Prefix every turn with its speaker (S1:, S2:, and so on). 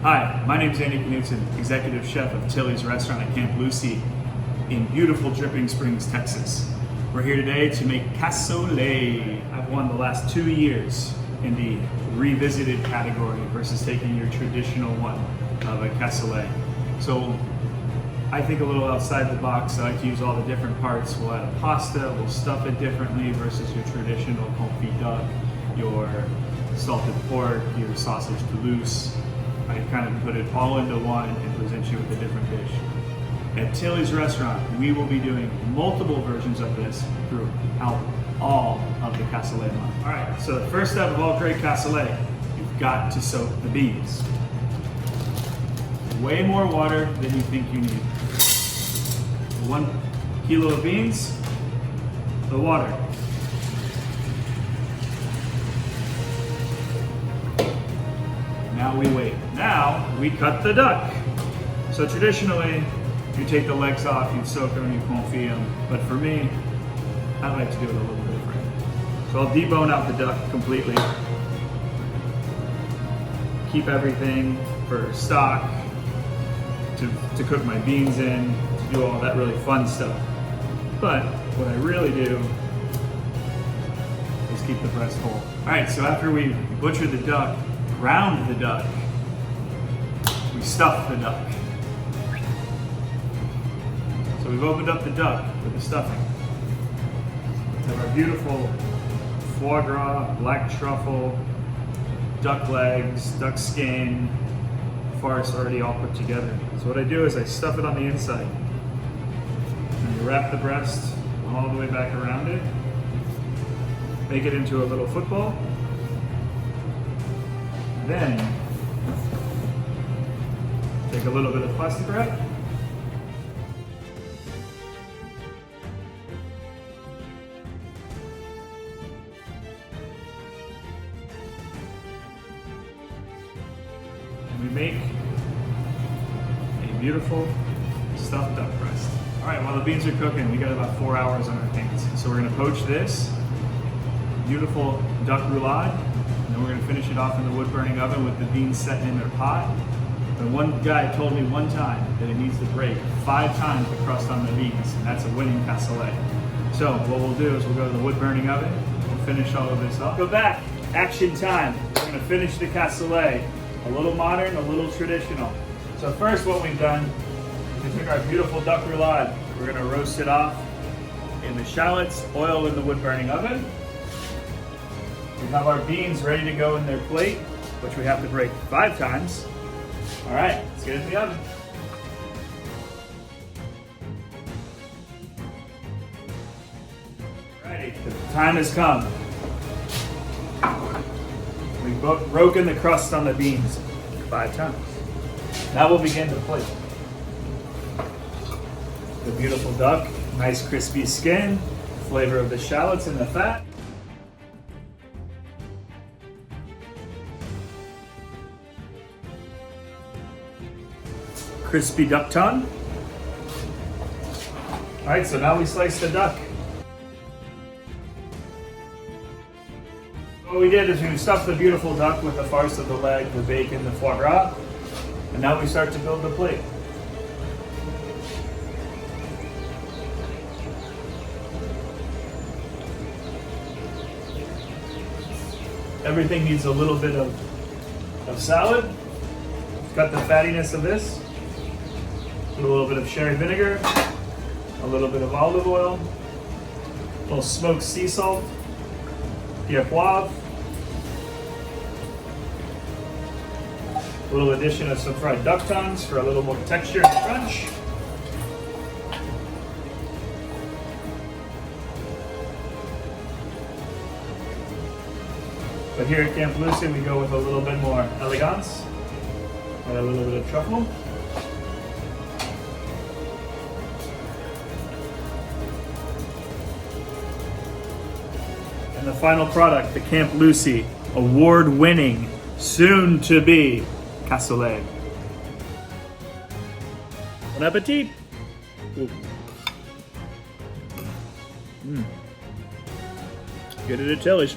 S1: Hi, my name is Andy Knudson, Executive Chef of Tilly's Restaurant at Camp Lucy in beautiful Dripping Springs, Texas. We're here today to make cassoulet. I've won the last 2 years in the revisited category versus taking your traditional one of a cassoulet. So I think a little outside the box. I like to use all the different parts. We'll add a pasta, we'll stuff it differently versus your traditional confit duck, your salted pork, your sausage Toulouse. I kind of put it all into one and present you with a different dish. At Tilly's Restaurant, we will be doing multiple versions of this throughout all of the cassoulet month. All right, so the first step of all great cassoulet, you've got to soak the beans. Way more water than you think you need. 1 kilo of beans, the water. Now we wait. Now we cut the duck. So traditionally, you take the legs off, you soak them, you confit them. But for me, I like to do it a little bit different. So I'll debone out the duck completely. Keep everything for stock, to cook my beans in, to do all that really fun stuff. But what I really do is keep the breast whole. All right, so after we butcher the duck, round the duck, we stuff the duck. So we've opened up the duck with the stuffing. We have our beautiful foie gras, black truffle, duck legs, duck skin, farce already all put together. So what I do is I stuff it on the inside. And you wrap the breast all the way back around it. Make it into a little football. Then take a little bit of plastic wrap. And we make a beautiful stuffed duck breast. All right, while the beans are cooking, we got about 4 hours on our hands. So we're gonna poach this beautiful duck roulade. And then we're gonna finish it off in the wood burning oven with the beans setting in their pot. But one guy told me one time that it needs to break 5 times the crust on the beans, and that's a winning cassoulet. So what we'll do is we'll go to the wood burning oven, we'll finish all of this up. Go back, action time. We're gonna finish the cassoulet. A little modern, a little traditional. So first what we've done is we took our beautiful duck roulade. We're gonna roast it off in the shallots, oil in the wood burning oven. We have our beans ready to go in their plate, which we have to break 5 times. All right, let's get it in the oven. Alrighty, the time has come. We've broken the crust on the beans 5 times. Now we'll begin to plate. The beautiful duck, nice crispy skin, flavor of the shallots and the fat. Crispy duck tongue. All right, so now we slice the duck. What we did is we stuffed the beautiful duck with the farce of the leg, the bacon, the foie gras, and now we start to build the plate. Everything needs a little bit of salad. Got the fattiness of this. Put a little bit of sherry vinegar, a little bit of olive oil, a little smoked sea salt, pierre poivre, a little addition of some fried duck tongues for a little more texture and crunch. But here at Camp Lucy, we go with a little bit more elegance and a little bit of truffle. And the final product, the Camp Lucy award-winning, soon-to-be cassoulet. Bon appetit! Get it at Tilly's.